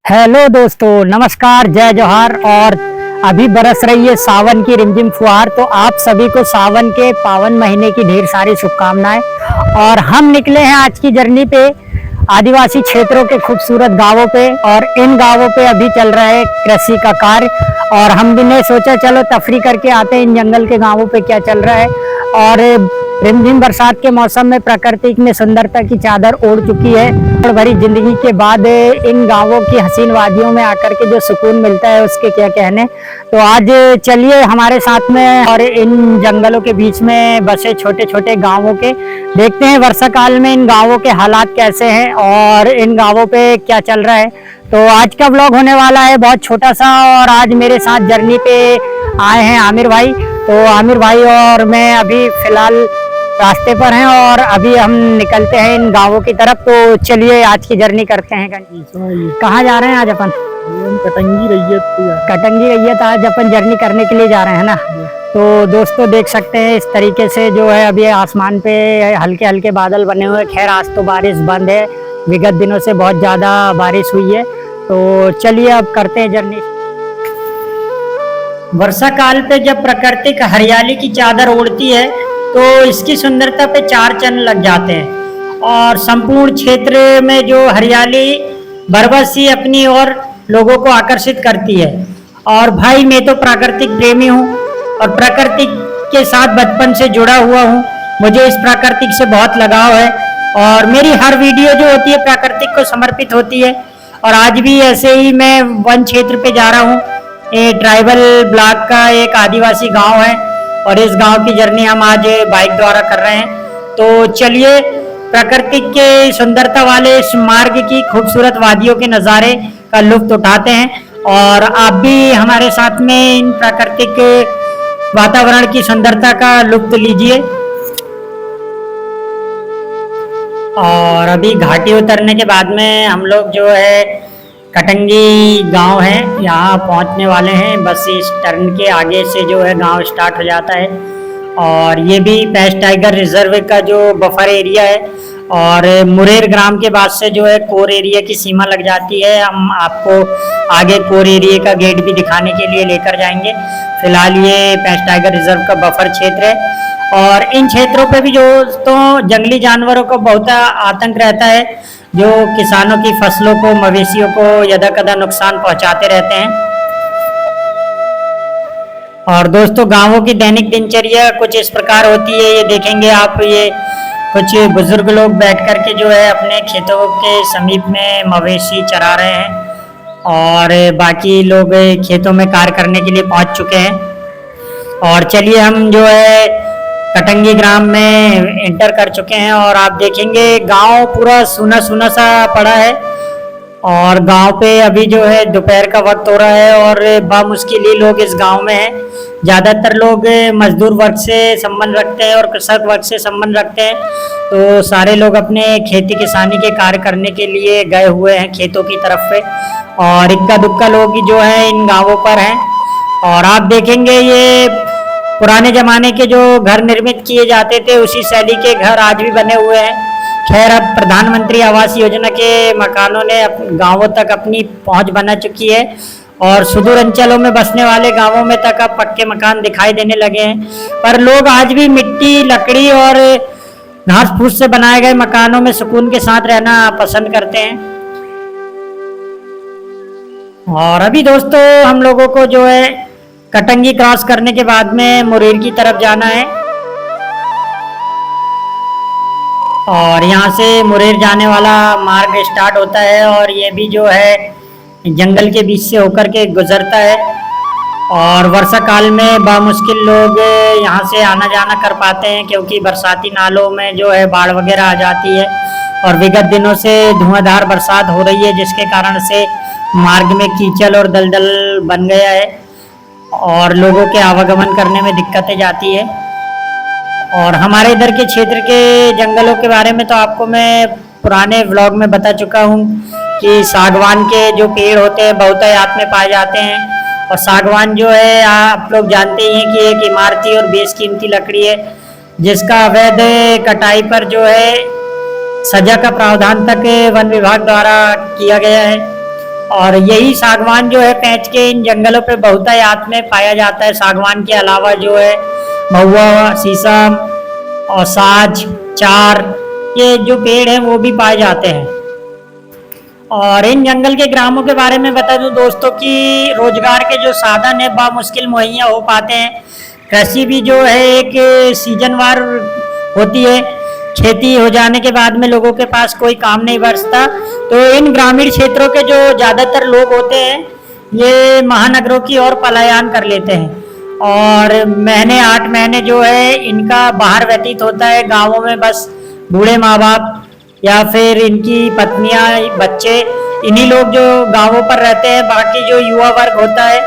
Hello दोस्तों, नमस्कार, जय जोहार। और अभी बरस रही है सावन की रिमझिम फुहार। तो आप सभी को सावन के पावन महीने की ढेर सारी शुभकामनाएं। और हम निकले हैं आज की जर्नी पे आदिवासी क्षेत्रों के खूबसूरत गांवों पे। और इन गांवों पे अभी चल रहा है कृषि का कार्य। और हम भी ने सोचा चलो तफरी करके आते हैं इन जंगल के गांवों पे क्या चल रहा है। और रिमझिम बरसात के मौसम में प्रकृति में सुंदरता की चादर ओढ़ चुकी है। और भरी जिंदगी के बाद इन गांवों की हसीन वादियों में आकर के जो सुकून मिलता है उसके क्या कहने। तो आज चलिए हमारे साथ में और इन जंगलों के बीच में बसे छोटे छोटे गांवों के देखते हैं वर्षा काल में इन गांवों के हालात कैसे हैं और इन गांवों पे क्या चल रहा है। तो आज का व्लॉग होने वाला है बहुत छोटा सा। और आज मेरे साथ जर्नी पे आए हैं आमिर भाई। तो आमिर भाई और मैं अभी फिलहाल रास्ते पर हैं और अभी हम निकलते हैं इन गांवों की तरफ। तो चलिए आज की जर्नी करते हैं। कहाँ जा रहे हैं आज अपन? कटंगी रैयत। कटंगी रैयत आज अपन जर्नी करने के लिए जा रहे हैं ना। तो दोस्तों देख सकते हैं इस तरीके से जो है अभी आसमान पे हल्के हल्के बादल बने हुए। खैर आज तो बारिश बंद है, विगत दिनों से बहुत ज्यादा बारिश हुई है। तो चलिए अब करते हैं जर्नी। वर्षा काल पे जब प्राकृतिक हरियाली की चादर ओढ़ती है तो इसकी सुंदरता पे चार चांद लग जाते हैं। और संपूर्ण क्षेत्र में जो हरियाली बरबसी अपनी ओर लोगों को आकर्षित करती है। और भाई मैं तो प्राकृतिक प्रेमी हूँ और प्रकृति के साथ बचपन से जुड़ा हुआ हूँ। मुझे इस प्राकृतिक से बहुत लगाव है और मेरी हर वीडियो जो होती है प्राकृतिक को समर्पित होती है। और आज भी ऐसे ही मैं वन क्षेत्र पे जा रहा हूँ। ये ट्राइबल ब्लॉक का एक आदिवासी गांव है और इस गांव की जर्नी हम आज बाइक द्वारा कर रहे हैं। तो चलिए प्रकृति के सुंदरता वाले इस मार्ग की खूबसूरत वादियों के नज़ारे का लुत्फ उठाते हैं। और आप भी हमारे साथ में इन प्राकृतिक वातावरण की सुंदरता का लुत्फ लीजिए। और अभी घाटी उतरने के बाद में हम लोग जो है कटंगी गांव है यहाँ पहुंचने वाले हैं। बस इस टर्न के आगे से जो है गांव स्टार्ट हो जाता है। और ये भी पेस्ट टाइगर रिजर्व का जो बफर एरिया है। और मुरेर ग्राम के बाद से जो है कोर एरिया की सीमा लग जाती है। हम आपको आगे कोर एरिया का गेट भी दिखाने के लिए लेकर जाएंगे। फिलहाल ये पेस्ट टाइगर रिजर्व का बफर क्षेत्र है। और इन क्षेत्रों पे भी जो तो जंगली जानवरों का बहुत आतंक रहता है जो किसानों की फसलों को मवेशियों को यदा कदा नुकसान पहुंचाते रहते हैं। और दोस्तों गांवों की दैनिक दिनचर्या कुछ इस प्रकार होती है। ये देखेंगे आप, ये कुछ बुजुर्ग लोग बैठ करके जो है अपने खेतों के समीप में मवेशी चरा रहे हैं और बाकी लोग खेतों में कार्य करने के लिए पहुंच चुके हैं। और चलिए हम जो है कटंगी ग्राम में एंटर कर चुके हैं। और आप देखेंगे गांव पूरा सूना सूना सा पड़ा है। और गांव पे अभी जो है दोपहर का वक्त हो रहा है और बामुश्किल ही लोग इस गांव में हैं। ज़्यादातर लोग मजदूर वर्ग से संबंध रखते हैं और कृषक वर्ग से संबंध रखते हैं। तो सारे लोग अपने खेती किसानी के कार्य करने के लिए गए हुए हैं खेतों की तरफ पे। और इक्का दुक्का लोग जो है इन गाँवों पर हैं। और आप देखेंगे ये पुराने जमाने के जो घर निर्मित किए जाते थे उसी शैली के घर आज भी बने हुए हैं। खैर अब प्रधानमंत्री आवास योजना के मकानों ने गांवों तक अपनी पहुंच बना चुकी है। और सुदूर अंचलों में बसने वाले गांवों में तक अब पक्के मकान दिखाई देने लगे हैं। पर लोग आज भी मिट्टी, लकड़ी और घास फूस से बनाए गए मकानों में सुकून के साथ रहना पसंद करते हैं। और अभी दोस्तों हम लोगों को जो है कटंगी क्रॉस करने के बाद में मुरेर की तरफ जाना है। और यहाँ से मुरेर जाने वाला मार्ग स्टार्ट होता है और ये भी जो है जंगल के बीच से होकर के गुजरता है। और वर्षा काल में बामुश्किल लोग यहाँ से आना जाना कर पाते हैं क्योंकि बरसाती नालों में जो है बाढ़ वगैरह आ जाती है। और विगत दिनों से धुआंधार बरसात हो रही है जिसके कारण से मार्ग में कीचड़ और दलदल बन गया है और लोगों के आवागमन करने में दिक्कतें जाती है। और हमारे इधर के क्षेत्र के जंगलों के बारे में तो आपको मैं पुराने व्लॉग में बता चुका हूँ कि सागवान के जो पेड़ होते हैं बहुतायत में पाए जाते हैं। और सागवान जो है आप लोग जानते ही हैं कि एक इमारती और बेशकीमती लकड़ी है जिसका अवैध कटाई पर जो है सजा का प्रावधान तक वन विभाग द्वारा किया गया है। और यही सागवान जो है पेंच के इन जंगलों पे बहुतायत में पाया जाता है। सागवान के अलावा जो है महुआ, शीशम और साज, चार, ये जो पेड़ हैं वो भी पाए जाते हैं। और इन जंगल के ग्रामों के बारे में बता दूं दोस्तों कि रोजगार के जो साधन है बामुश्किल मुहैया हो पाते हैं। कृषि भी जो है एक सीजनवार होती है। खेती हो जाने के बाद में लोगों के पास कोई काम नहीं बचता, तो इन ग्रामीण क्षेत्रों के जो ज्यादातर लोग होते हैं ये महानगरों की ओर पलायन कर लेते हैं और महीने 8 महीने जो है इनका बाहर व्यतीत होता है। गाँवों में बस बूढ़े माँ बाप या फिर इनकी पत्नियां, बच्चे, इन्हीं लोग जो गांवों पर रहते हैं। बाकी जो युवा वर्ग होता है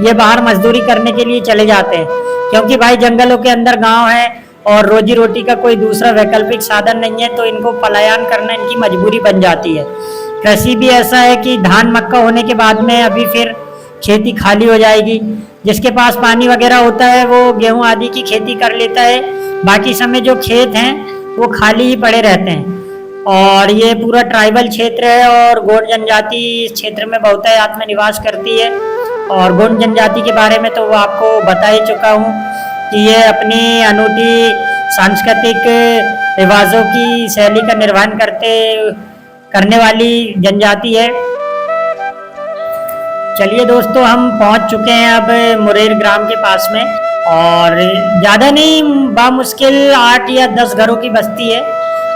ये बाहर मजदूरी करने के लिए चले जाते हैं, क्योंकि भाई जंगलों के अंदर गांव है और रोजी रोटी का कोई दूसरा वैकल्पिक साधन नहीं है, तो इनको पलायन करना इनकी मजबूरी बन जाती है। कृषि भी ऐसा है कि धान मक्का होने के बाद में अभी फिर खेती खाली हो जाएगी। जिसके पास पानी वगैरह होता है वो गेहूं आदि की खेती कर लेता है, बाकी समय जो खेत हैं वो खाली ही पड़े रहते हैं। और ये पूरा ट्राइबल क्षेत्र है और गोंड जनजाति इस क्षेत्र में बहुतायत में निवास करती है। और गोंड जनजाति के बारे में तो वो आपको बता ही चुका हूँ कि ये अपनी अनूठी सांस्कृतिक रिवाजों की शैली का निर्वहन करने वाली जनजाति है। चलिए दोस्तों, हम पहुंच चुके हैं अब मुरेर ग्राम के पास में, और ज़्यादा नहीं बामुश्किल 8 या 10 घरों की बस्ती है।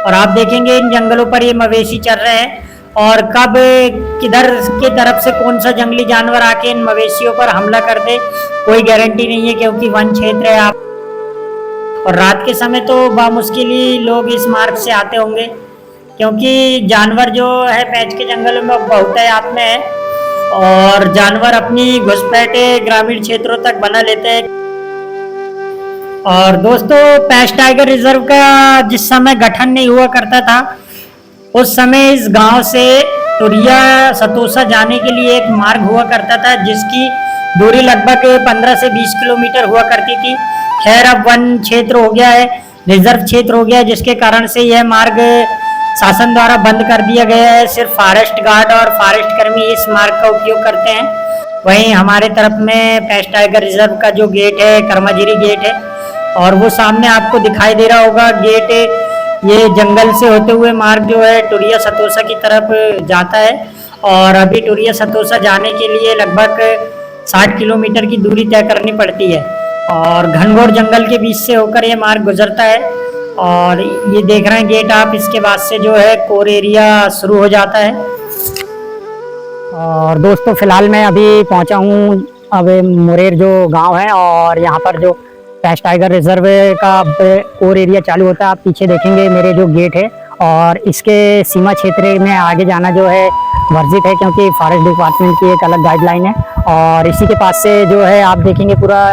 और आप देखेंगे इन जंगलों पर ये मवेशी चर रहे हैं, और कब किधर के तरफ से कौन सा जंगली जानवर आके इन मवेशियों पर हमला कर दे कोई गारंटी नहीं है, क्योंकि वन क्षेत्र है। आप और रात के समय तो बामुश्किल ही लोग इस मार्ग से आते होंगे, क्योंकि जानवर जो है पेंच के जंगलों में बहुतायत में है और जानवर अपनी घुसपैठे ग्रामीण क्षेत्रों तक बना लेते हैं। और दोस्तों, पेंच टाइगर रिजर्व का जिस समय गठन नहीं हुआ करता था उस समय इस गांव से टुरिया सतोसा जाने के लिए एक मार्ग हुआ करता था, जिसकी दूरी लगभग 15 से 20 किलोमीटर हुआ करती थी। खैर अब वन क्षेत्र हो गया है, रिजर्व क्षेत्र हो गया है, जिसके कारण से यह मार्ग शासन द्वारा बंद कर दिया गया है। सिर्फ फॉरेस्ट गार्ड और फॉरेस्ट कर्मी इस मार्ग का उपयोग करते हैं। वहीं हमारे तरफ में पेंच टाइगर रिजर्व का जो गेट है कर्माजीरी गेट है, और वो सामने आपको दिखाई दे रहा होगा गेट। ये जंगल से होते हुए मार्ग जो है टुरिया सतोसा की तरफ जाता है, और अभी टुरिया सतोसा जाने के लिए लगभग 60 किलोमीटर की दूरी तय करनी पड़ती है, और घनघोर जंगल के बीच से होकर ये मार्ग गुजरता है। और ये देख रहे हैं गेट आप, इसके बाद से जो है कोर एरिया शुरू हो जाता है। और दोस्तों, फिलहाल मैं अभी पहुंचा हूँ अब मुरेर जो गांव है, और यहाँ पर जो पेंच टाइगर रिजर्व का कोर एरिया चालू होता है। आप पीछे देखेंगे मेरे जो गेट है, और इसके सीमा क्षेत्र में आगे जाना जो है वर्जित है, क्योंकि फॉरेस्ट डिपार्टमेंट की एक अलग गाइडलाइन है। और इसी के पास से जो है आप देखेंगे पूरा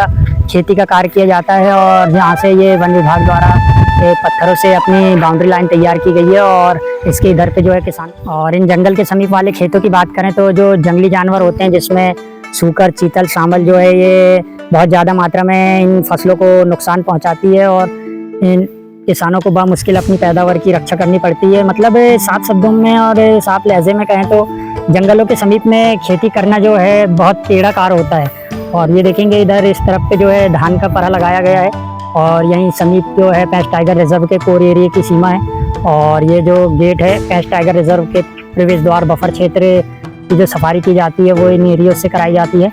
खेती का कार्य किया जाता है, और यहाँ से ये वन विभाग द्वारा पत्थरों से अपनी बाउंड्री लाइन तैयार की गई है। और इसके इधर पे जो है किसान, और इन जंगल के समीप वाले खेतों की बात करें तो जो जंगली जानवर होते हैं जिसमें सूकर, चीतल, सांबल जो है ये बहुत ज़्यादा मात्रा में इन फसलों को नुकसान पहुंचाती है, और इन किसानों को बामुश्किल अपनी पैदावार की रक्षा करनी पड़ती है। मतलब साफ शब्दों में और साफ लहजे में कहें तो जंगलों के समीप में खेती करना जो है बहुत टेढ़ा कार्य होता है। और ये देखेंगे इधर इस तरफ पे जो है धान का परा लगाया गया है, और यहीं समीप जो है पेंच टाइगर रिजर्व के कोर एरिया की सीमा है। और ये जो गेट है पेंच टाइगर रिजर्व के प्रवेश द्वार बफर क्षेत्र की जो सफारी की जाती है वो इन एरियो से कराई जाती है।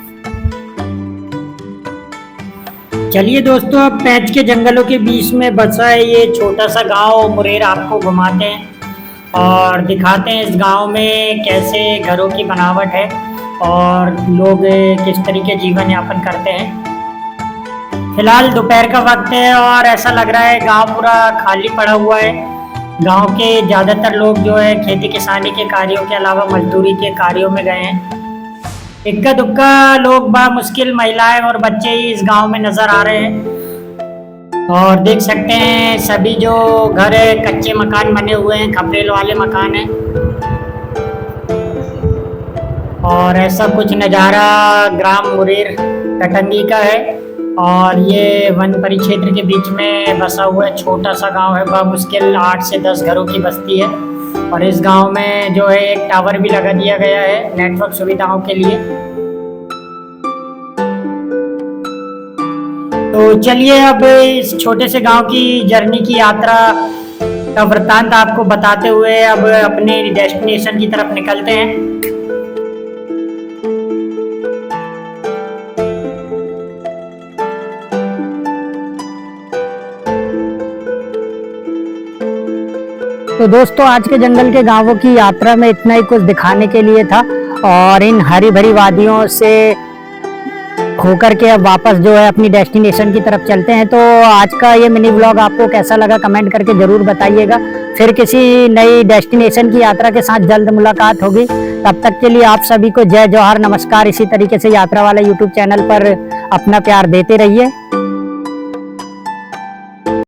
चलिए दोस्तों, अब पेंच के जंगलों के बीच में बसा है ये छोटा सा गांव मुरेर आपको घुमाते हैं और दिखाते हैं इस गांव में कैसे घरों की बनावट है और लोग किस तरीके जीवन यापन करते हैं। फिलहाल दोपहर का वक्त है और ऐसा लग रहा है गांव पूरा खाली पड़ा हुआ है। गांव के ज़्यादातर लोग जो है खेती किसानी के कार्यों के अलावा मजदूरी के कार्यों में गए हैं। इक्का दुक्का लोग बामुश्किल महिलाएं और बच्चे ही इस गांव में नजर आ रहे हैं। और देख सकते हैं सभी जो घर है कच्चे मकान बने हुए हैं, खपरेल वाले मकान हैं। और ऐसा कुछ नज़ारा ग्राम मुरेर कटंगी का है। और ये वन परिक्षेत्र के बीच में बसा हुआ छोटा सा गांव है। मुश्किल 8 से 10 घरों की बस्ती है और इस गांव में जो है एक टावर भी लगा दिया गया है नेटवर्क सुविधाओं के लिए। तो चलिए अब इस छोटे से गांव की जर्नी की यात्रा का वृत्तांत आपको बताते हुए अब अपने डेस्टिनेशन की तरफ निकलते हैं। तो दोस्तों आज के जंगल के गांवों की यात्रा में इतना ही कुछ दिखाने के लिए था और इन हरी भरी वादियों से होकर के अब वापस जो है अपनी डेस्टिनेशन की तरफ चलते हैं। तो आज का ये मिनी व्लॉग आपको कैसा लगा कमेंट करके जरूर बताइएगा। फिर किसी नई डेस्टिनेशन की यात्रा के साथ जल्द मुलाकात होगी। तब तक के लिए आप सभी को जय जोहार, नमस्कार। इसी तरीके से यात्रा वाला यूट्यूब चैनल पर अपना प्यार देते रहिए।